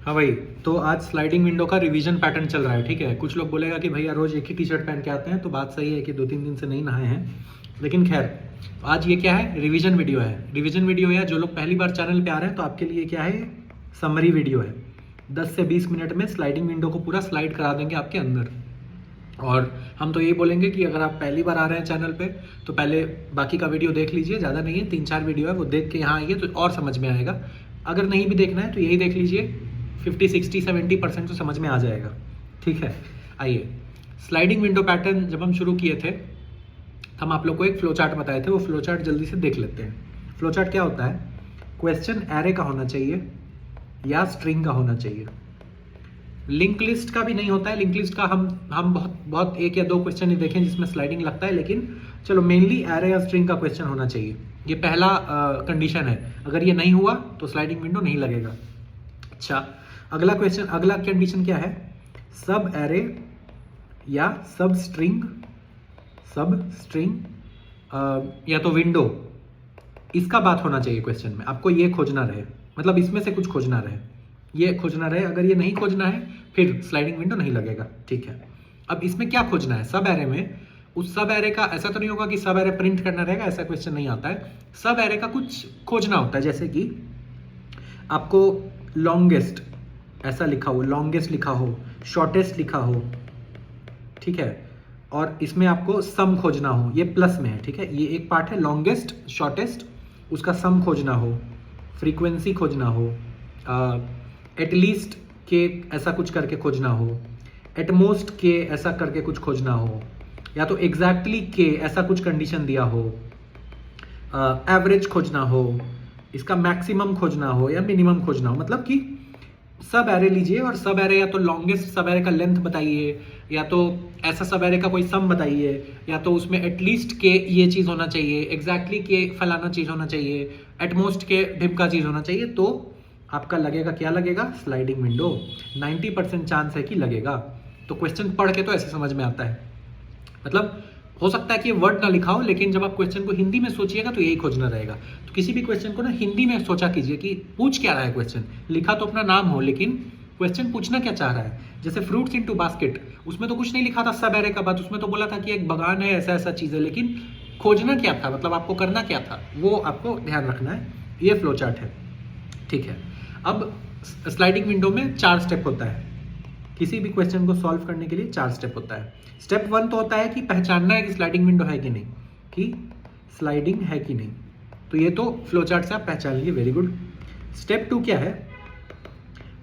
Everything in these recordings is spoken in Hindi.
हाँ भाई, तो आज स्लाइडिंग विंडो का रिवीजन पैटर्न चल रहा है। ठीक है, कुछ लोग बोलेगा कि भैया रोज एक ही टी शर्ट पहन के आते हैं, तो बात सही है कि 2-3 दिन से नहीं नहाए हैं, लेकिन खैर आज ये क्या है, रिवीजन वीडियो है। रिवीजन वीडियो है, जो लोग पहली बार चैनल पे आ रहे हैं तो आपके लिए क्या है, समरी वीडियो है। 10 से 20 मिनट में स्लाइडिंग विंडो को पूरा स्लाइड करा देंगे आपके अंदर। और हम तो यही बोलेंगे कि अगर आप पहली बार आ रहे हैं चैनल पे तो पहले बाकी का वीडियो देख लीजिए, ज़्यादा नहीं है, 3-4 वीडियो है, वो देख के यहाँ आइए तो और समझ में आएगा। अगर नहीं भी देखना है तो यही देख लीजिए, 50-60-70% तो समझ में आ जाएगा। ठीक है, आइए। स्लाइडिंग विंडो पैटर्न जब हम शुरू किए थे, हम आप लोग को एक फ्लो चार्ट बताए थे, वो फ्लो चार्ट जल्दी से देख लेते हैं। फ्लो चार्ट क्या होता है, क्वेश्चन एरे का होना चाहिए या स्ट्रिंग का होना चाहिए। लिंक लिस्ट का भी नहीं होता है, लिंक लिस्ट का हम बहुत 1 या 2 क्वेश्चन ही देखें जिसमें स्लाइडिंग लगता है, लेकिन चलो मेनली एरे या स्ट्रिंग का क्वेश्चन होना चाहिए। ये पहला कंडीशन है, अगर ये नहीं हुआ तो स्लाइडिंग विंडो नहीं लगेगा। अच्छा, अगला क्वेश्चन, अगला कंडीशन क्या है, सब एरे या सब स्ट्रिंग या तो विंडो, इसका बात होना चाहिए क्वेश्चन में। आपको ये खोजना रहे, मतलब इसमें से कुछ खोजना रहे, ये खोजना रहे। अगर ये नहीं खोजना है फिर स्लाइडिंग विंडो नहीं लगेगा। ठीक है, अब इसमें क्या खोजना है, सब एरे में, उस सब एरे का ऐसा तो नहीं होगा कि सब एरे प्रिंट करना रहेगा, ऐसा क्वेश्चन नहीं आता है। सब एरे का कुछ खोजना होता है, जैसे कि आपको लॉन्गेस्ट ऐसा लिखा हो, लॉन्गेस्ट लिखा हो, शॉर्टेस्ट लिखा हो, ठीक है, और इसमें आपको सम खोजना हो, ये प्लस में है। ठीक है, ये एक पार्ट है, लॉन्गेस्ट शॉर्टेस्ट, उसका सम खोजना हो, फ्रीक्वेंसी खोजना हो, एटलीस्ट के ऐसा कुछ करके खोजना हो, एटमोस्ट के ऐसा करके कुछ खोजना हो, या तो एग्जैक्टली के ऐसा कुछ कंडीशन दिया हो, एवरेज खोजना हो, इसका मैक्सिमम खोजना हो या मिनिमम खोजना हो। मतलब कि सब एरे लीजिए और सब एरे या तो लॉन्गेस्ट सब एरे का लेंथ बताइए, या तो ऐसा सब एरे का कोई सम बताइए, या तो उसमें एटलीस्ट के ये चीज़ होना चाहिए, एग्जैक्टली के फलाना चीज़ होना चाहिए, एटमोस्ट के ढिमका चीज़ होना चाहिए, तो आपका लगेगा, क्या लगेगा, स्लाइडिंग विंडो। 90% चांस है कि लगेगा। तो क्वेश्चन पढ़ के तो ऐसे समझ में आता है, मतलब हो सकता है कि ये वर्ड ना लिखा हो, लेकिन जब आप क्वेश्चन को हिंदी में सोचिएगा तो यही खोजना रहेगा। तो किसी भी क्वेश्चन को ना हिंदी में सोचा कीजिए कि पूछ क्या रहा है क्वेश्चन। लिखा तो अपना नाम हो, लेकिन क्वेश्चन पूछना क्या चाह रहा है। जैसे फ्रूट्स इनटू बास्केट, उसमें तो कुछ नहीं लिखा था सब एरे का बात, उसमें तो बोला था कि एक बागान है, ऐसा ऐसा चीज़ है, लेकिन खोजना क्या था, मतलब आपको करना क्या था, वो आपको ध्यान रखना है। ये फ्लो चार्ट है। ठीक है, अब स्लाइडिंग विंडो में 4 स्टेप होता है। किसी भी क्वेश्चन को सॉल्व करने के लिए 4 स्टेप होता है। स्टेप 1 तो होता है कि पहचानना है कि स्लाइडिंग विंडो है कि नहीं, कि स्लाइडिंग है कि नहीं, तो ये तो फ्लो चार्ट से आप पहचान लिए, वेरी गुड। स्टेप 2 क्या है,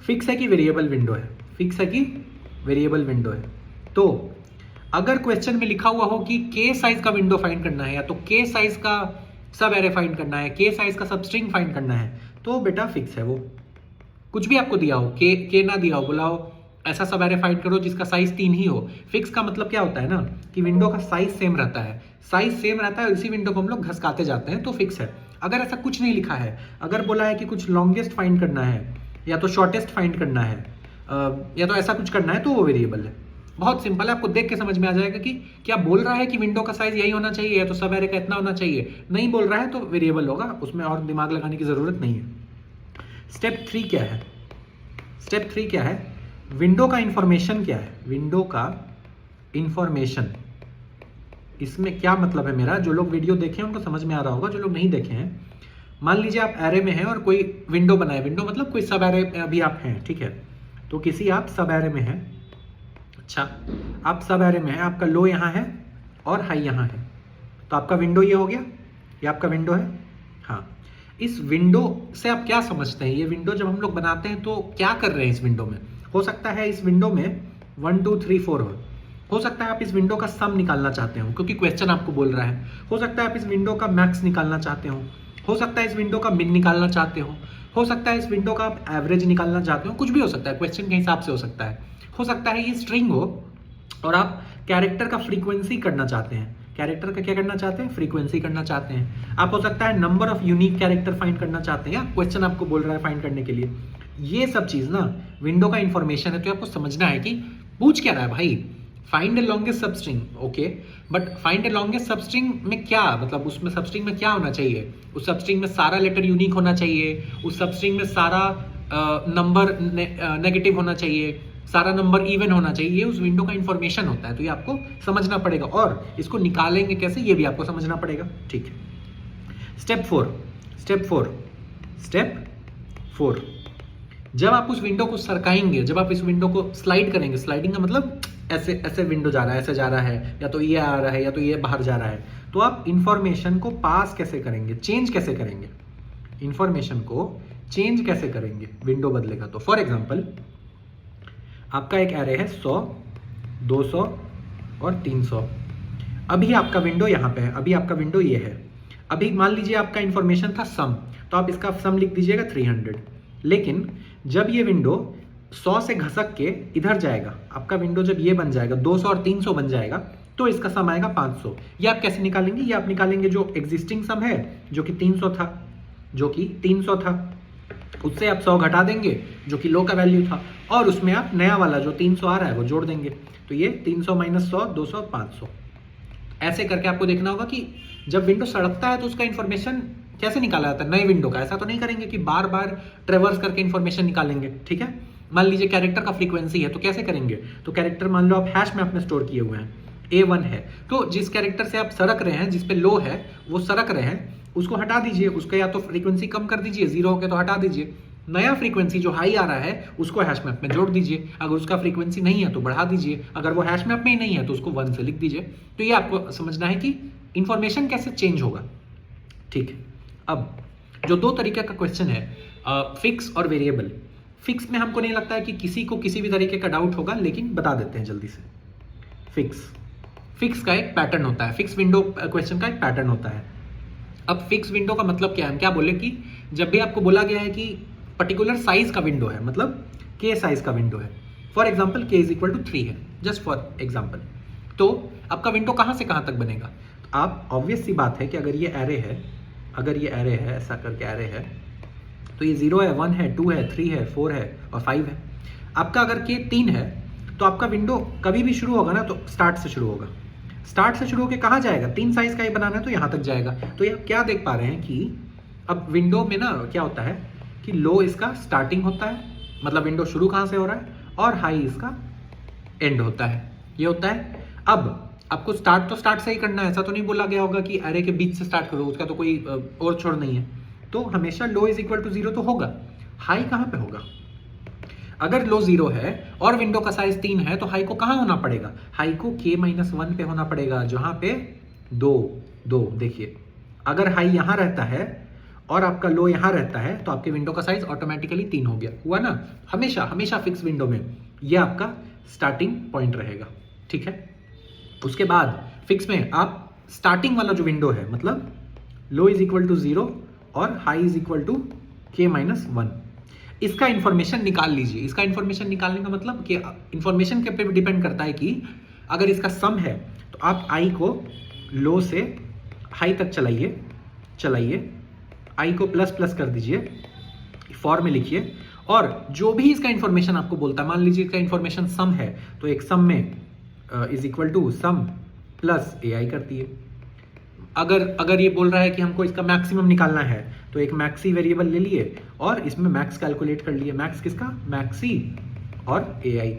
फिक्स है कि वेरिएबल विंडो है, फिक्स है कि वेरिएबल विंडो है। तो अगर क्वेश्चन में लिखा हुआ हो कि के साइज का विंडो फाइंड करना है, या तो के साइज का सब एरे फाइंड करना है, के साइज का सब स्ट्रिंग फाइंड करना है, तो बेटा फिक्स है वो। कुछ भी आपको दिया हो, के ना दिया हो, बोला हो ऐसा सब एरे फाइंड करो जिसका साइज 3 ही हो। फिक्स का मतलब क्या होता है ना, कि विंडो का साइज सेम रहता है, साइज सेम रहता है, उसी विंडो को हम लोग घसकाते जाते हैं, तो फिक्स है। अगर ऐसा कुछ नहीं लिखा है, अगर बोला है कि कुछ लॉन्गेस्ट फाइंड करना है, या तो शॉर्टेस्ट फाइंड करना है, या तो ऐसा कुछ करना है, तो वो वेरिएबल है। बहुत सिंपल है, आपको देख के समझ में आ जाएगा कि क्या बोल रहा है कि विंडो का साइज यही होना चाहिए, या तो सब एरे का इतना होना चाहिए। नहीं बोल रहा है तो वेरिएबल होगा, उसमें और दिमाग लगाने की जरूरत नहीं है। स्टेप 3 क्या है, स्टेप 3 क्या है, विंडो का इंफॉर्मेशन क्या है, विंडो का इंफॉर्मेशन। इसमें क्या मतलब है मेरा, जो लोग वीडियो देखे हैं उनको समझ में आ रहा होगा, जो लोग नहीं देखे हैं, मान लीजिए आप एरे में हैं और कोई विंडो बनाए, विंडो मतलब कोई सब एरे में अभी आप हैं, ठीक है, तो किसी आप सब एरे में हैं। अच्छा, आप सब एरे में हैं, आपका लो यहाँ है और हाई यहाँ है, तो आपका विंडो ये हो गया, ये आपका विंडो है। हाँ, इस विंडो से आप क्या समझते हैं, ये विंडो जब हम लोग बनाते हैं तो क्या कर रहे हैं इस विंडो में। हो सकता है इस विंडो में 1 2 3 4 हो सकता है आप इस विंडो का सम निकालना चाहते हो, क्योंकि क्वेश्चन आपको बोल रहा है। हो सकता है आप इस विंडो का मैक्स निकालना चाहते हो सकता है इस विंडो का मिन निकालना चाहते हो सकता है इस विंडो का आप एवरेज निकालना चाहते हो, कुछ भी हो सकता है, क्वेश्चन के हिसाब से हो सकता है ये स्ट्रिंग हो और आप कैरेक्टर का फ्रीक्वेंसी करना चाहते हैं, कैरेक्टर का क्या करना चाहते हैं, फ्रीक्वेंसी करना चाहते हैं। आप हो सकता है number of unique character find करना चाहते हैं, या क्वेश्चन आपको बोल रहा है फाइंड करने के लिए। ये सब चीज ना विंडो का इंफॉर्मेशन है, तो आपको समझना है कि पूछ क्या रहा है भाई। Find A longest substring, okay, but find A longest substring में क्या मतलब, उसमें सबस्ट्रिंग में क्या होना चाहिए, उस सबस्ट्रिंग में सारा लेटर यूनिक होना चाहिए, उस सबस्ट्रिंग में सारा नंबर नेगेटिव होना चाहिए, सारा नंबर इवन होना चाहिए, ये उस विंडो का इंफॉर्मेशन होता है। तो ये आपको समझना पड़ेगा और इसको निकालेंगे कैसे ये भी आपको समझना पड़ेगा। ठीक है, स्टेप फोर, जब आप उस विंडो को सरकाएंगे, जब आप इस विंडो को स्लाइड करेंगे, स्लाइडिंग का मतलब ऐसे ऐसे विंडो जा रहा है, ऐसे जा रहा है, या तो ये आ रहा है या तो ये बाहर जा रहा है, तो आप इंफॉर्मेशन को पास कैसे करेंगे, चेंज कैसे करेंगे, इंफॉर्मेशन को चेंज कैसे करेंगे, विंडो बदलेगा तो। फॉर एग्जांपल आपका एक एरे है 100, 200 और 300। अभी आपका विंडो यहाँ पे है, अभी आपका विंडो ये है। अभी मान लीजिए आपका इंफॉर्मेशन था सम, तो आप इसका सम लिख दीजिएगा 300। लेकिन जब ये विंडो 100 से घसक के इधर जाएगा, आपका विंडो जब ये बन जाएगा 200 और 300 बन जाएगा, तो इसका सम आएगा 500। ये आप कैसे निकालेंगे, ये आप निकालेंगे जो एग्जिस्टिंग सम है जो कि 300 था, उससे आप 100 घटा देंगे जो कि लो का वैल्यू था, और उसमें आप नया वाला जो 300 आ रहा है वो जोड़ देंगे। तो ये 300 माइनस 100, 200, 500। ऐसे करके आपको देखना होगा कि जब विंडो सड़कता है तो उसका इंफॉर्मेशन कैसे निकाला जाता है नए विंडो का। ऐसा तो नहीं करेंगे कि बार बार ट्रेवर्स करके इंफॉर्मेशन निकालेंगे। ठीक है, मान लीजिए कैरेक्टर का फ्रीक्वेंसी है तो कैसे करेंगे, तो कैरेक्टर मान लो आप हैश में अपने स्टोर किए हुए हैं, A1 है, तो जिस कैरेक्टर से आप सरक रहे हैं, जिस पे लो है वो सरक रहे हैं, उसको हटा दीजिए, उसका या तो फ्रीक्वेंसी कम कर दीजिए, 0 हो के तो हटा दीजिए। नया फ्रीक्वेंसी जो हाई आ रहा है उसको हैश मैप में जोड़ दीजिए, अगर उसका फ्रीक्वेंसी नहीं है तो बढ़ा दीजिए, अगर वो हैश मैप में ही नहीं है तो उसको 1 से लिख दीजिए। तो ये आपको समझना है कि इंफॉर्मेशन कैसे चेंज होगा। ठीक है, अब जो दो तरीके का क्वेश्चन है, फिक्स और वेरिएबल। फिक्स में हमको नहीं लगता है कि किसी को किसी भी तरीके का डाउट होगा, लेकिन बता देते हैं जल्दी से। फिक्स का एक पैटर्न होता है, फिक्स विंडो क्वेश्चन का एक पैटर्न होता है। अब फिक्स विंडो का मतलब क्या है, हम क्या बोले कि जब भी आपको बोला गया है कि पर्टिकुलर साइज का विंडो है, मतलब के साइज का विंडो है, फॉर एग्जाम्पल के इज इक्वल टू 3 है, जस्ट फॉर एग्जाम्पल, तो आपका विंडो कहाँ से कहाँ तक बनेगा। आप ऑब्वियस सी बात है कि अगर ये एरे है, ऐसा करके एरे है, तो ये 0 है, 1 है, 2 है, 3 है, 4 है और 5 है। आपका अगर के 3 है तो आपका विंडो कभी भी शुरू होगा ना तो स्टार्ट से शुरू होगा, स्टार्ट से शुरू होकर कहाँ जाएगा, 3 साइज का ही बनाना है तो यहाँ तक जाएगा। तो ये क्या देख पा रहे हैं कि अब विंडो में ना क्या होता है कि लो इसका स्टार्टिंग होता है, मतलब विंडो शुरू कहाँ से हो रहा है, और हाई इसका एंड होता है, ये होता है। अब आपको स्टार्ट तो स्टार्ट से ही करना है, ऐसा तो नहीं बोला गया होगा कि एरे के बीच से स्टार्ट करो, उसका तो कोई और छोड़ नहीं है। तो हमेशा लो इज इक्वल टू 0 तो होगा, हाई कहाँ पे होगा। अगर लो 0 है और विंडो का साइज 3 है तो हाई को कहाँ होना पड़ेगा, हाई को k-1 पे होना पड़ेगा, जहां पे 2 देखिए, अगर हाई यहां रहता है और आपका लो यहां रहता है तो आपके विंडो का साइज ऑटोमेटिकली 3 हो गया, हुआ ना। हमेशा फिक्स विंडो में ये आपका स्टार्टिंग पॉइंट रहेगा। ठीक है, उसके बाद फिक्स में आप स्टार्टिंग वाला जो विंडो है, मतलब लो इज इक्वल टू 0 और high is equal to k-1, इसका इंफॉर्मेशन निकाल लीजिए। इसका इंफॉर्मेशन निकालने का मतलब कि इंफॉर्मेशन के पे डिपेंड करता है कि अगर इसका सम है तो आप आई को लो से हाई तक चलाइए, आई को प्लस प्लस कर दीजिए, फॉर में लिखिए, और जो भी इसका इंफॉर्मेशन आपको बोलता है, मान लीजिए इसका इंफॉर्मेशन सम है तो एक सम में is equal to sum plus A I करती है। अगर ये बोल रहा है कि हमको इसका मैक्सिमम निकालना है तो एक मैक्सी वेरिएबल ले लिए और इसमें मैक्स कैलकुलेट कर लिए, मैक्स किसका, मैक्सी और ए आई।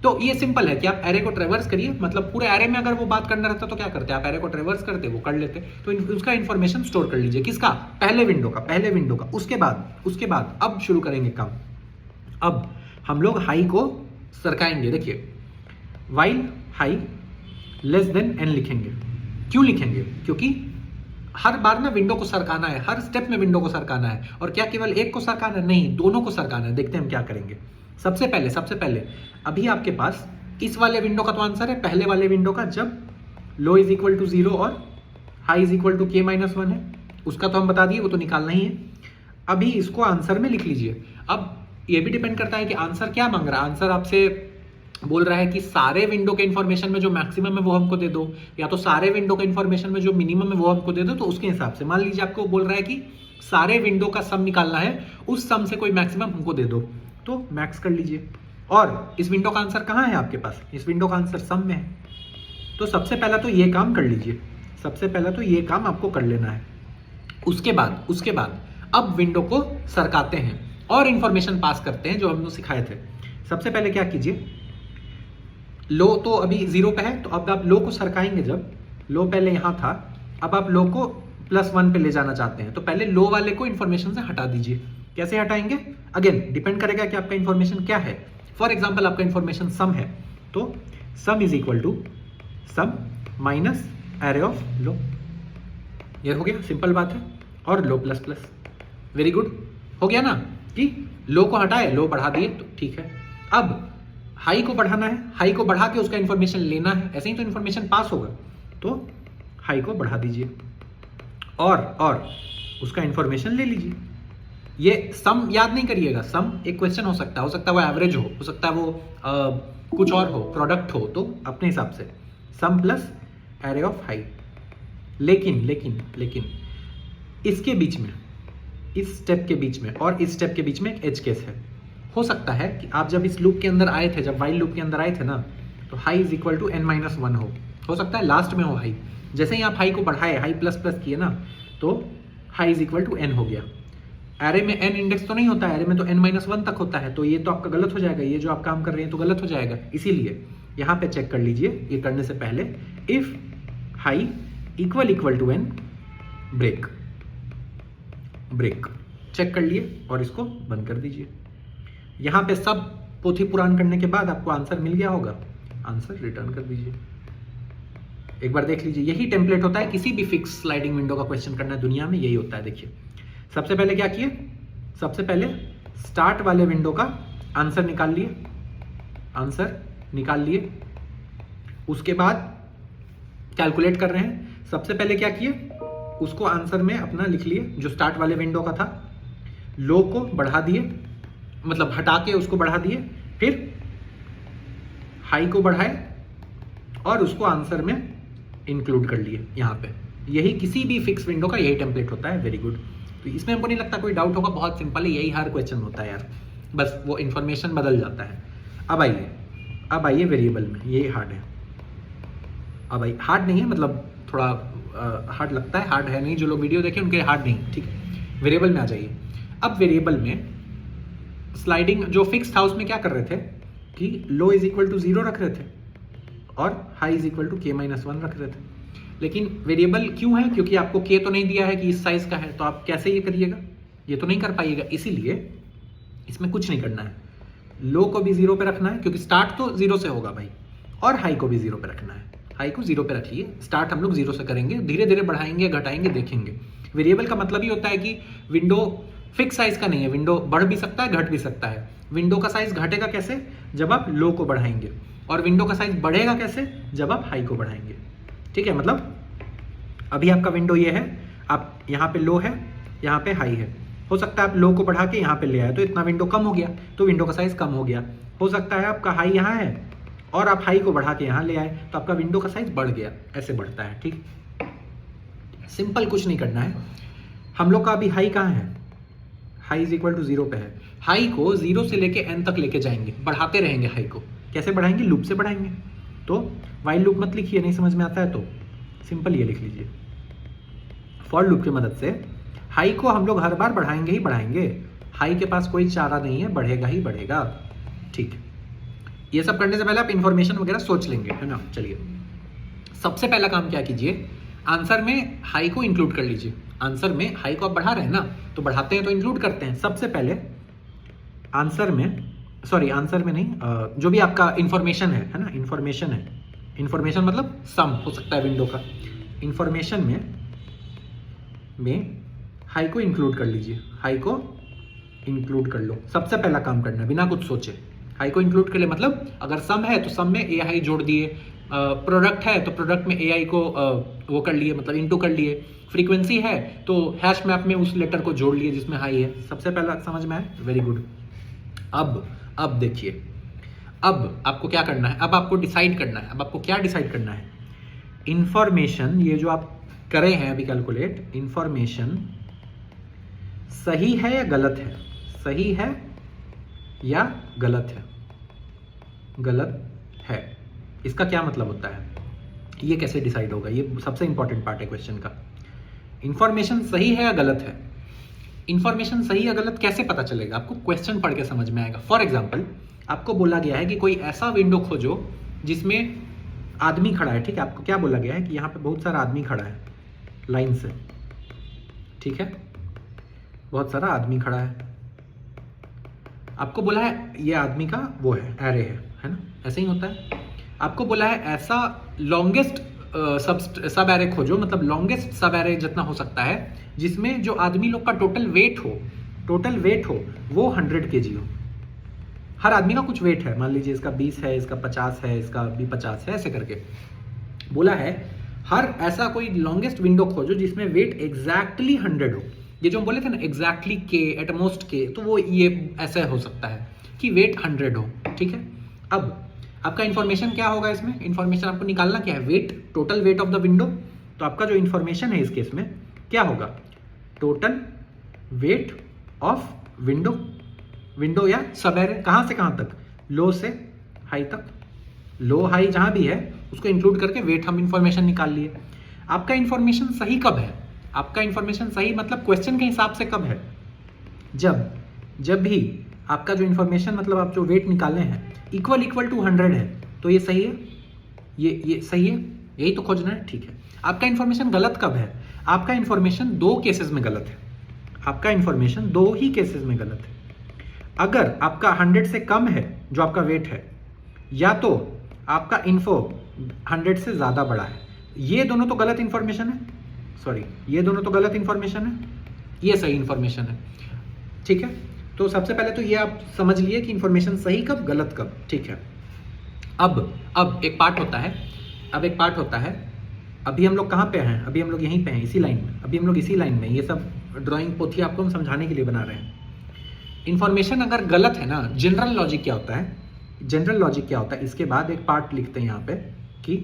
तो ये सिंपल है कि आप एरे को ट्रेवर्स करिए, मतलब पूरे एरे में अगर वो बात करना रहता तो क्या करते, आप एरे को ट्रेवर्स करते, वो कर लेते। तो उसका इंफॉर्मेशन स्टोर कर लीजिए, किसका, पहले विंडो का। उसके बाद अब शुरू करेंगे काम। अब हम लोग हाई को सरकाएंगे। देखिए, while high less than n लिखेंगे। क्यों लिखेंगे, क्योंकि हर बार ना विंडो को सरकाना है, हर स्टेप में विंडो को सरकाना है। और क्या केवल एक को सरकाना है, नहीं, दोनों को सरकाना है। देखते हैं हम क्या करेंगे। सबसे पहले अभी आपके पास इस वाले विंडो का तो आंसर है, पहले वाले विंडो का, जब लो इज इक्वल टू 0 और high is equal to k-1 है, उसका तो हम बता दिए, वो तो निकालना ही है। अभी इसको आंसर में लिख लीजिए। अब ये भी डिपेंड करता है कि आंसर क्या मांग रहा है। आंसर आपसे बोल रहा है कि सारे विंडो के इंफॉर्मेशन में जो मैक्सिमम है वो हमको दे दो, या तो सारे विंडो के इंफॉर्मेशन में जो मिनिमम है वो हमको दे दो। तो उसके हिसाब से मान लीजिए आपको बोल रहा है कि सारे विंडो का सम निकालना है, उस सम से कोई मैक्सिमम हमको दे दो, तो मैक्स कर लीजिए। और इस विंडो का आंसर कहाँ है आपके पास, इस विंडो का आंसर सम में है। तो सबसे पहला तो ये काम कर लीजिए, सबसे पहला तो ये काम आपको कर लेना है। उसके बाद अब विंडो को सरकाते हैं। और इंफॉर्मेशन पास करते हैं जो हम लोग सिखाए थे। सबसे पहले क्या कीजिए, लो तो अभी 0 पे है, तो अब आप लो को सरकाएंगे, जब लो पहले यहाँ था, अब आप लो को +1 पे ले जाना चाहते हैं, तो पहले लो वाले को इन्फॉर्मेशन से हटा दीजिए। कैसे हटाएंगे? अगेन डिपेंड करेगा कि आपका इन्फॉर्मेशन क्या है। फॉर एग्जाम्पल आपका इन्फॉर्मेशन सम है, तो sum is equal to sum minus array of low. ये हो गया, सिंपल बात है। और low plus plus, very good, हो गया ना कि लो को हटाए, लो बढ़ा दिए, तो ठीक है। अब हाई को बढ़ाना है, हाई को बढ़ा के उसका इन्फॉर्मेशन लेना है, ऐसे ही तो इन्फॉर्मेशन पास होगा। तो हाई को बढ़ा दीजिए और उसका इन्फॉर्मेशन ले लीजिए। ये सम याद नहीं करिएगा, सम एक क्वेश्चन हो सकता है वो एवरेज हो सकता है वो कुछ और हो, प्रोडक्ट हो, तो अपने हिसाब से सम प्लस एरे ऑफ हाई। लेकिन इसके बीच में, इस स्टेप के बीच में और इस स्टेप के बीच में एक एज केस है। हो सकता है कि आप जब इस लूप के अंदर आए थे, जब वाइल लूप के अंदर आए थे ना, तो high is equal to n-1 हो सकता है लास्ट में हो हाई। जैसे ही आप हाई को बढ़ाए, हाई प्लस प्लस किए ना, तो high is equal to n हो गया। एरे में n इंडेक्स तो नहीं होता है, एरे में तो n-1 तक होता है, तो ये तो आपका गलत हो जाएगा, ये जो आप काम कर रहे हैं तो गलत हो जाएगा। इसीलिए यहाँ पे चेक कर लीजिए, ये करने से पहले if high equal to n break check कर लिए और इसको बंद कर दीजिए। यहाँ पे सब पोथी पुराण करने के बाद आपको आंसर मिल गया होगा, आंसर रिटर्न कर दीजिए। एक बार देख लीजिए, यही टेम्पलेट होता है किसी भी फिक्स स्लाइडिंग विंडो का क्वेश्चन करना दुनिया में, यही होता है। देखिए सबसे पहले क्या किए, सबसे पहले स्टार्ट वाले विंडो का आंसर निकाल लिए, उसके बाद कैलकुलेट कर रहे हैं। सबसे पहले क्या किए, उसको आंसर में अपना लिख लिए जो स्टार्ट वाले विंडो का था, लो को बढ़ा दिए, मतलब हटा के उसको बढ़ा दिए, फिर हाई को बढ़ाए और उसको आंसर में इंक्लूड कर लिए यहाँ पे। यही किसी भी फिक्स विंडो का यही टेम्पलेट होता है। वेरी गुड, तो इसमें हमको नहीं लगता कोई डाउट होगा, बहुत सिंपल है, यही हर क्वेश्चन होता है यार, बस वो इन्फॉर्मेशन बदल जाता है। अब आइए वेरिएबल में, ये हार्ड है। अब आइए, हार्ड नहीं है, मतलब थोड़ा हार्ड लगता है, हार्ड है नहीं, जो लोग वीडियो देखें उनके हार्ड नहीं, ठीक है। वेरिएबल में आ जाइए। अब वेरिएबल में स्लाइडिंग जो फिक्स था उसमें क्या कर रहे थे कि लो इज इक्वल टू 0 रख रहे थे और high is equal to k-1 रख रहे थे। लेकिन वेरिएबल क्यों है, क्योंकि आपको k तो नहीं दिया है कि इस साइज का है, तो आप कैसे ये करिएगा, ये तो नहीं कर पाइएगा। इसीलिए इसमें कुछ नहीं करना है, लो को भी 0 पे रखना है, क्योंकि स्टार्ट तो 0 से होगा भाई, और हाई को भी 0 पे रखना है। हाई को 0 पे रखिए, स्टार्ट हम लोग 0 से करेंगे, धीरे धीरे बढ़ाएंगे घटाएंगे देखेंगे। वेरिएबल का मतलब ही होता है कि विंडो फिक्स साइज का नहीं है, विंडो बढ़ भी सकता है घट भी सकता है। विंडो का साइज घटेगा कैसे, जब आप लो को बढ़ाएंगे, और विंडो का साइज बढ़ेगा कैसे, जब आप हाई को बढ़ाएंगे। ठीक है, मतलब अभी आपका विंडो ये है, आप यहाँ पे लो है, यहाँ पे हाई है। हो सकता है आप लो को बढ़ा के यहाँ पे ले आए तो इतना विंडो कम हो गया, तो विंडो का साइज कम हो गया। हो सकता है आपका हाई यहाँ है और आप हाई को बढ़ा के यहाँ ले आए तो आपका विंडो का साइज बढ़ गया, ऐसे बढ़ता है। ठीक, सिंपल, कुछ नहीं करना है। हम लोग का अभी हाई कहाँ है, हाई इज इक्वल टू 0 पे है। हाई को 0 से लेके n तक लेके जाएंगे, बढ़ाते रहेंगे। हाई को कैसे बढ़ाएंगे, लूप से बढ़ाएंगे। तो वाइल लूप मत लिखिए, नहीं समझ में आता है तो सिंपल ये लिख लीजिए, फॉर लूप की मदद से हाई को हम लोग हर बार बढ़ाएंगे ही बढ़ाएंगे। हाई के पास कोई चारा नहीं है, बढ़ेगा ही बढ़ेगा। ठीक, ये सब करने से पहले आप इंफॉर्मेशन वगैरह सोच लेंगे, है ना। चलिए, सबसे पहला काम क्या कीजिए, आंसर में हाई को इंक्लूड कर लीजिए। आंसर में हाई को आप बढ़ा रहे हैं ना, तो बढ़ाते हैं तो इंक्लूड करते हैं। सबसे पहले आंसर में नहीं, जो भी आपका इंफॉर्मेशन है ना, इंफॉर्मेशन मतलब सम हो सकता है विंडो का। इंफॉर्मेशन में हाई को इंक्लूड कर लीजिए, हाई को इंक्लूड कर लो। सबसे पहला काम करना है बिना कुछ सोचे, हाई को इंक्लूड कर ले। मतलब अगर सम है तो सम में ए हाई जोड़ दिए, प्रोडक्ट है तो प्रोडक्ट में ए आई को वो कर लिए, मतलब इनटू कर लिए। फ्रीक्वेंसी है तो हैश मैप में उस लेटर को जोड़ लिए जिसमें हाई है। सबसे पहला समझ में आया, वेरी गुड। अब देखिए, अब आपको क्या करना है, अब आपको डिसाइड करना है। अब आपको क्या डिसाइड करना है, इंफॉर्मेशन, ये जो आप करे हैं अभी कैलकुलेट, इंफॉर्मेशन सही है या गलत है, सही है या गलत है, गलत है। इसका क्या मतलब होता है, ये कैसे डिसाइड होगा, ये सबसे इंपॉर्टेंट पार्ट है क्वेश्चन का। इंफॉर्मेशन सही है या गलत है, इंफॉर्मेशन सही या गलत कैसे पता चलेगा? आपको क्वेश्चन पढ़ के समझ में आएगा। फॉर एग्जाम्पल, आपको बोला गया है कि कोई ऐसा विंडो खोजो जिसमें आदमी खड़ा है, ठीक है? आपको क्या बोला गया है कि यहाँ पे बहुत सारा आदमी खड़ा है लाइन से, ठीक है? बहुत सारा आदमी खड़ा है। आपको बोला है ये आदमी का वो है, एरे है ना? ऐसे ही होता है। आपको बोला है ऐसा लॉन्गेस्ट सब एरे खोजो, मतलब लॉन्गेस्ट सब एरे जितना हो सकता है जिसमें जो आदमी लोग का टोटल वेट हो वो 100 kg हो। हर आदमी का कुछ वेट है, मान लीजिए इसका 20 है, इसका 50 है, इसका भी 50 है, ऐसे करके बोला है हर ऐसा कोई लॉन्गेस्ट विंडो खोजो जिसमें वेट एग्जैक्टली 100 हो। ये जो हम बोले थे ना एग्जैक्टली के, एटमोस्ट के, तो वो ये ऐसा हो सकता है कि वेट 100 हो, ठीक है? अब आपका इन्फॉर्मेशन क्या होगा इसमें? इन्फॉर्मेशन आपको निकालना क्या है? Weight, total weight of the window. तो आपका जो इन्फॉर्मेशन है इस केस में क्या होगा? टोटल वेट ऑफ विंडो या सब एरे, कहां से कहां तक? लो से हाई तक। लो हाई जहां भी है उसको इंक्लूड करके वेट हम इन्फॉर्मेशन निकाल लिए। आपका इन्फॉर्मेशन सही कब है? आपका इन्फॉर्मेशन सही मतलब क्वेश्चन के हिसाब से कब है? जब भी आपका जो इन्फॉर्मेशन मतलब आप जो वेट निकालने हैं इक्वल टू 100 है, तो ये सही है, ये सही है, यही तो खोजना है, ठीक है? आपका इन्फॉर्मेशन गलत कब है? आपका इन्फॉर्मेशन 2 केसेस में गलत है। आपका इन्फॉर्मेशन 2 ही केसेस में गलत है। अगर आपका 100 से कम है जो आपका वेट है, या तो आपका इन्फो 100 से ज्यादा बड़ा है, ये दोनों तो गलत इन्फॉर्मेशन है, ये दोनों तो गलत इन्फॉर्मेशन है, ये सही इन्फॉर्मेशन है, ठीक है? तो सबसे पहले तो ये आप समझ लिए कि इन्फॉर्मेशन सही कब, गलत कब, ठीक है? अब एक पार्ट होता है, अभी हम लोग कहाँ पे हैं? अभी हम लोग यहीं पे हैं, इसी लाइन में। अभी हम लोग इसी लाइन में, ये सब ड्राइंग पोथी आपको हम समझाने के लिए बना रहे हैं। इन्फॉर्मेशन अगर गलत है ना, जनरल लॉजिक क्या होता है? इसके बाद एक पार्ट लिखते हैं यहाँ पे कि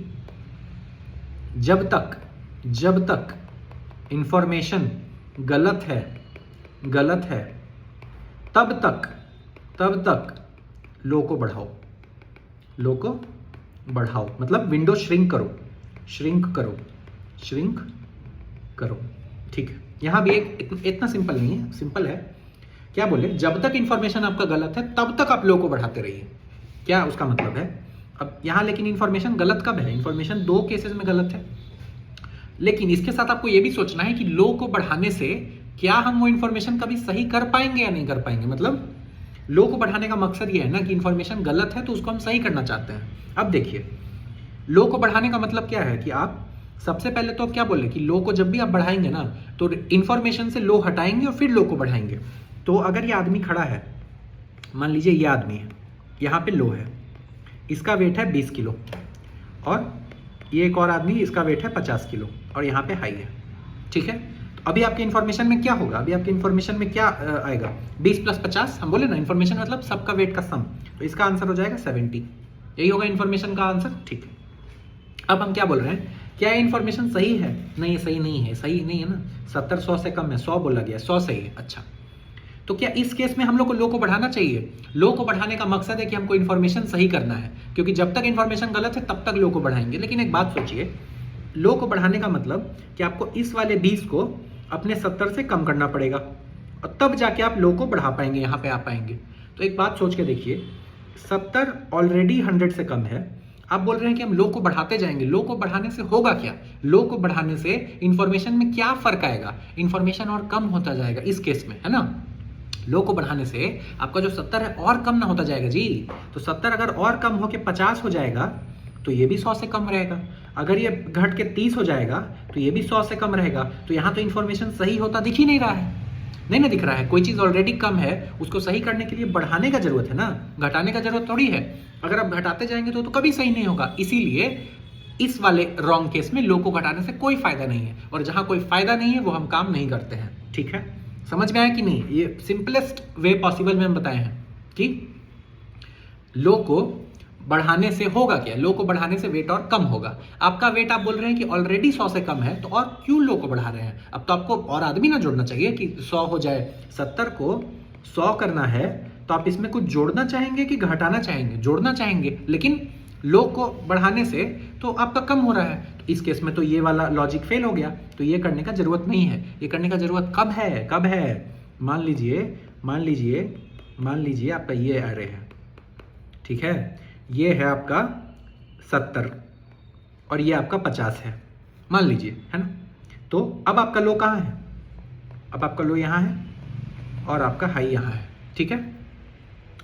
जब तक इंफॉर्मेशन गलत है तब तक लो को बढ़ाओ, मतलब विंडो श्रिंक करो, ठीक है? यहां भी एक इतना सिंपल नहीं है, सिंपल है। क्या बोले? जब तक इंफॉर्मेशन आपका गलत है तब तक आप लो को बढ़ाते रहिए। क्या उसका मतलब है? अब यहां लेकिन इंफॉर्मेशन गलत कब है? इंफॉर्मेशन 2 केसेस में गलत है, लेकिन इसके साथ आपको यह भी सोचना है कि लो को बढ़ाने से क्या हम वो इंफॉर्मेशन कभी सही कर पाएंगे या नहीं कर पाएंगे। मतलब लो को बढ़ाने का मकसद ये है ना कि इंफॉर्मेशन गलत है तो उसको हम सही करना चाहते हैं। अब देखिए, लो को बढ़ाने का मतलब क्या है कि आप सबसे पहले तो क्या बोले कि लो को जब भी आप बढ़ाएंगे ना तो इंफॉर्मेशन से लो हटाएंगे और फिर लो को बढ़ाएंगे। तो अगर ये आदमी खड़ा है, मान लीजिए ये आदमी है, यहाँ पे लो है, इसका वेट है 20 किलो, और ये एक और आदमी, इसका वेट है 50 किलो, और यहाँ पे हाई है, ठीक है? तो अभी आपके इन्फॉर्मेशन में क्या होगा? अभी आपके इन्फॉर्मेशन में क्या आएगा? 20 + 50, हम बोले ना इन्फॉर्मेशन मतलब सबका वेट का सम, तो इसका आंसर हो जाएगा 70। यही होगा इन्फॉर्मेशन का आंसर, ठीक है? अब हम क्या बोल रहे हैं? क्या इन्फॉर्मेशन सही है? नहीं, सही नहीं है ना। 70 100 से कम है, 100 बोला गया, 100 सही है। अच्छा, तो क्या इस केस में हम लोग को लो को बढ़ाना चाहिए? लो को बढ़ाने का मकसद है कि हमको इन्फॉर्मेशन सही करना है, क्योंकि जब तक इन्फॉर्मेशन गलत है तब तक लो को बढ़ाएंगे। लेकिन एक बात सोचिए, लो को बढ़ाने का मतलब कि आपको इस वाले 20 को अपने 70 से कम करना पड़ेगा, और तब जाके आप लो को बढ़ा पाएंगे, यहाँ पे आ पाएंगे। तो एक बात सोच के देखिए, 70 ऑलरेडी 100 से कम है, आप बोल रहे हैं कि हम लो को बढ़ाते जाएंगे। लो को बढ़ाने से होगा क्या? लो को बढ़ाने से इंफॉर्मेशन में क्या फर्क आएगा? इंफॉर्मेशन और कम होता जाएगा इस केस में, है ना? लो को बढ़ाने से आपका जो 70 है और कम ना होता जाएगा जी। तो 70 अगर और कम होके 50 हो जाएगा तो ये भी 100 से कम रहेगा। अगर ये घट के 30 हो जाएगा तो ये भी 100 से कम रहेगा। तो यहाँ तो इन्फॉर्मेशन सही होता दिख ही नहीं रहा है, नहीं ना दिख रहा है। कोई चीज़ ऑलरेडी कम है, उसको सही करने के लिए बढ़ाने का जरूरत है ना, घटाने का जरूरत थोड़ी है। अगर आप घटाते जाएंगे तो कभी सही नहीं होगा। इसीलिए इस वाले रॉन्ग केस में लो को घटाने से कोई फायदा नहीं है, और जहां कोई फायदा नहीं है वो हम काम नहीं करते हैं। ठीक है, समझ में आया कि नहीं? ये सिंपलेस्ट वे पॉसिबल में हम बताए हैं कि लो को बढ़ाने से होगा क्या? लो को बढ़ाने से वेट और कम होगा। आपका वेट आप बोल रहे हैं कि ऑलरेडी 100 से कम है, तो और क्यों लो को बढ़ा रहे हैं? अब तो आपको और आदमी ना जोड़ना चाहिए कि 100 हो जाए। 70 को 100 करना है तो आप इसमें कुछ जोड़ना चाहेंगे कि घटाना चाहेंगे? जोड़ना चाहेंगे, लेकिन लो को बढ़ाने से तो आपका कम हो रहा है। तो इस केस में तो ये वाला लॉजिक फेल हो गया, तो ये करने का जरूरत नहीं है। ये करने का जरूरत कब है? मान लीजिए आपका ये एरे है, ठीक है, ये है आपका 70 और ये आपका 50 है, मान लीजिए, है ना। तो अब आपका लो कहाँ है? अब आपका लो यहाँ है और आपका हाई यहाँ है, ठीक है।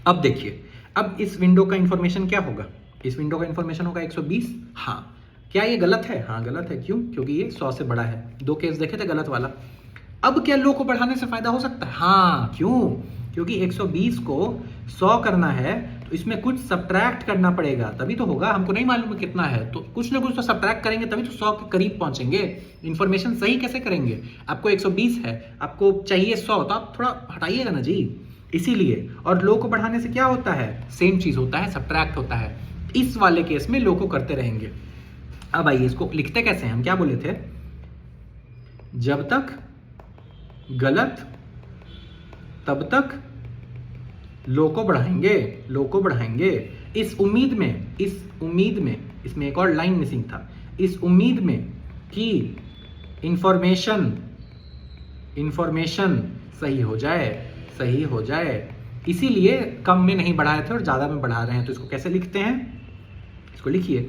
अब देखिए, अब इस विंडो का इंफॉर्मेशन क्या होगा? इस विंडो का इंफॉर्मेशन होगा 120। हाँ, क्या ये गलत है? हाँ गलत है। क्यों? क्योंकि ये 100 से बड़ा है। 2 केस देखे थे गलत वाला। अब क्या लो को बढ़ाने से फायदा हो सकता है? हाँ, क्यों? क्योंकि 120 को 100 करना है तो इसमें कुछ सब्ट्रैक्ट करना पड़ेगा, तभी तो होगा। हमको नहीं मालूम कितना है, तो कुछ ना कुछ तो सब्ट्रैक्ट करेंगे तभी तो 100 के करीब पहुंचेंगे। इन्फॉर्मेशन सही कैसे करेंगे? आपको 120 है, आपको चाहिए 100, तो आप थोड़ा हटाइएगा ना जी, इसीलिए। और लो को बढ़ाने से क्या होता है? सेम चीज होता है, सब्ट्रैक्ट होता है। इस वाले केस में लो को करते रहेंगे। अब आइए इसको लिखते कैसे हैं? हम क्या बोले थे? जब तक गलत तब तक लो को बढ़ाएंगे। इस उम्मीद में इसमें एक और लाइन मिसिंग था, इस उम्मीद में कि इंफॉर्मेशन सही हो जाए, इसीलिए कम में नहीं बढ़ाए थे और ज्यादा में बढ़ा रहे हैं। तो इसको कैसे लिखते हैं? इसको लिखिए,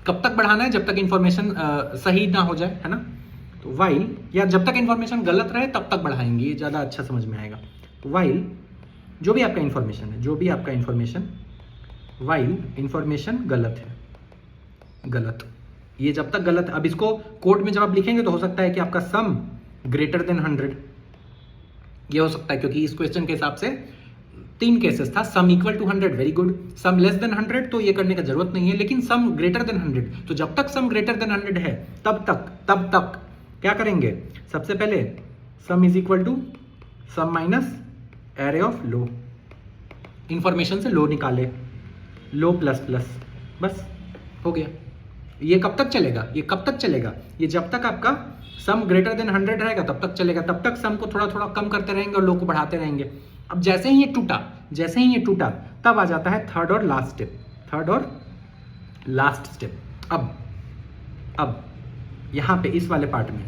कब तक बढ़ाना है? जब तक इंफॉर्मेशन सही ना हो जाए, है ना। तो वाइल, या जब तक इंफॉर्मेशन गलत रहे तब तक बढ़ाएंगे, ये ज़्यादा अच्छा समझ में आएगा। वाइल जो भी आपका इंफॉर्मेशन है, वाइल इंफॉर्मेशन गलत, ये जब तक गलत। अब इसको कोड में जब आप लिखेंगे तो हो सकता है कि आपका सम ग्रेटर देन 100, ये हो सकता है, क्योंकि इस क्वेश्चन के हिसाब से 3 केसेस था। Sum equal to 100, very good. Sum less than 100 तो ये करने का जरूरत नहीं है, लेकिन सम ग्रेटर देन 100, तो जब तक सम ग्रेटर देन 100 है तब तक क्या करेंगे? सबसे पहले sum is equal to sum minus array of low, information से लो निकाले, लो प्लस प्लस, बस हो गया। ये कब तक चलेगा? ये जब तक आपका सम ग्रेटर देन 100 रहेगा तब तक चलेगा, तब तक सम को थोड़ा थोड़ा कम करते रहेंगे और लो को बढ़ाते रहेंगे। अब जैसे ही ये टूटा तब आ जाता है थर्ड और लास्ट स्टेप। अब यहां पे इस वाले पार्ट में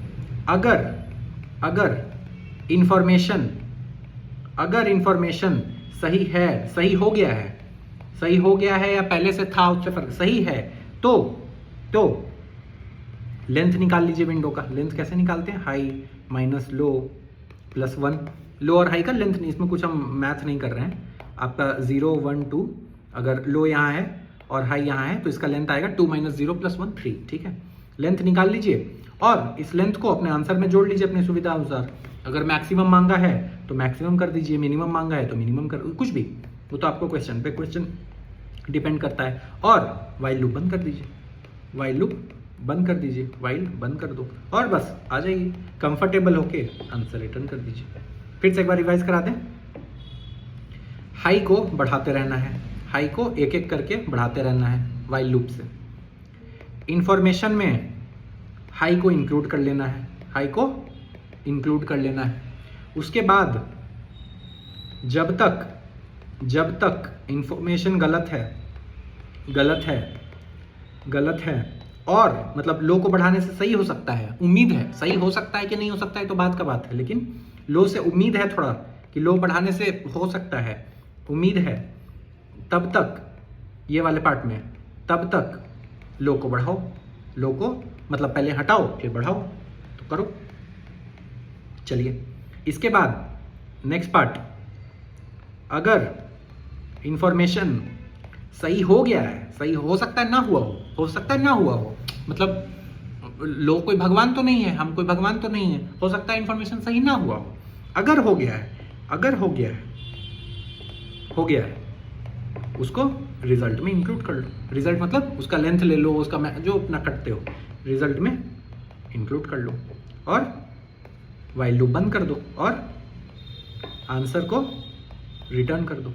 अगर इंफॉर्मेशन सही हो गया है या पहले से था उससे फर्क सही है, तो लेंथ निकाल लीजिए विंडो का। लेंथ कैसे निकालते हैं? High minus low plus 1। लो और हाई का लेंथ नहीं, इसमें कुछ हम मैथ नहीं कर रहे हैं। आपका 0 1 2, अगर लो यहाँ है और हाई यहाँ है तो इसका लेंथ आएगा 2 - 0 + 1 3, ठीक है। लेंथ निकाल लीजिए और इस लेंथ को अपने आंसर में जोड़ लीजिए अपनी सुविधा अनुसार। अगर मैक्सिमम मांगा है तो मैक्सिमम कर दीजिए, मिनिमम मांगा है तो मिनिमम कर, कुछ भी, वो तो आपको क्वेश्चन डिपेंड करता है। और वाइल लूप बंद कर दीजिए, वाइल बंद कर दो और बस आ जाइए कंफर्टेबल होके आंसर रिटर्न कर दीजिए। फिर से एक बार रिवाइज करा दें। हाई को बढ़ाते रहना है, हाई को एक एक करके बढ़ाते रहना है वाइल लूप से। इंफॉर्मेशन में हाई को इंक्लूड कर लेना है, उसके बाद जब तक इंफॉर्मेशन गलत है और मतलब लो को बढ़ाने से सही हो सकता है, उम्मीद है। सही हो सकता है कि नहीं हो सकता है तो बात का बात है, लेकिन लो से उम्मीद है थोड़ा कि लो बढ़ाने से हो सकता है, उम्मीद है, तब तक ये वाले पार्ट में तब तक लो को बढ़ाओ, लो को मतलब पहले हटाओ फिर बढ़ाओ, तो करो। चलिए इसके बाद नेक्स्ट पार्ट, अगर इंफॉर्मेशन सही हो गया है, सही हो सकता है ना हुआ हो, मतलब लो कोई भगवान तो नहीं है, हम कोई भगवान तो नहीं है, हो सकता है इंफॉर्मेशन सही ना हुआ हो। अगर हो गया है उसको रिजल्ट में इंक्लूड कर लो। रिजल्ट मतलब उसका लेंथ ले लो, उसका जो अपना कटते हो, रिजल्ट में इंक्लूड कर लो और वाइल लूप बंद कर दो और आंसर को रिटर्न कर दो।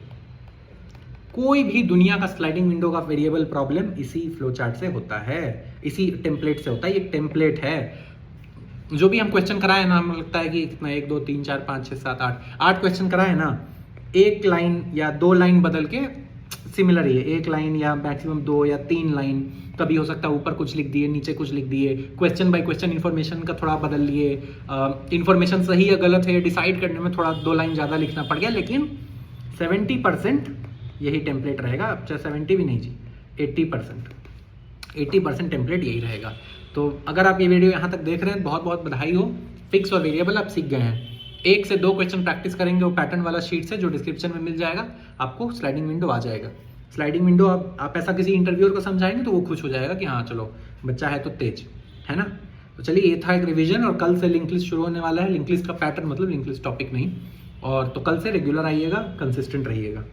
कोई भी दुनिया का स्लाइडिंग विंडो का वेरिएबल प्रॉब्लम इसी फ्लो चार्ट से होता है, इसी टेम्पलेट से होता है। ये टेम्पलेट है, जो भी हम क्वेश्चन कराए ना, हमें लगता है कि कितना 1 2 3 4 5 6 7 8 क्वेश्चन कराए ना, 1 लाइन या 2 लाइन बदल के सिमिलर ही है, एक लाइन या मैक्सिमम 2 या 3 लाइन, कभी हो सकता है ऊपर कुछ लिख दिए, नीचे कुछ लिख दिए, क्वेश्चन बाय क्वेश्चन इन्फॉर्मेशन का थोड़ा बदल लिए, इन्फॉर्मेशन सही या गलत है डिसाइड करने में थोड़ा 2 लाइन ज़्यादा लिखना पड़ गया, लेकिन 70% यही टेम्पलेट रहेगा, चाहे 70 भी नहीं जी, 80% टेम्पलेट यही रहेगा। तो अगर आप ये वीडियो यहाँ तक देख रहे हैं बहुत बहुत बधाई हो, फिक्स और वेरिएबल आप सीख गए हैं। 1 से 2 क्वेश्चन प्रैक्टिस करेंगे वो पैटर्न वाला शीट से जो डिस्क्रिप्शन में मिल जाएगा, आपको स्लाइडिंग विंडो आ जाएगा। स्लाइडिंग विंडो आप ऐसा किसी इंटरव्यूअर को समझाएंगे तो वो खुश हो जाएगा कि हाँ चलो बच्चा है तो तेज है ना। तो चलिए ये था एक रिवीजन, और कल से लिंक लिस्ट शुरू होने वाला है। लिंक लिस्ट का पैटर्न मतलब लिंक लिस्ट टॉपिक नहीं, और तो कल से रेगुलर आइएगा, कंसिस्टेंट रहिएगा।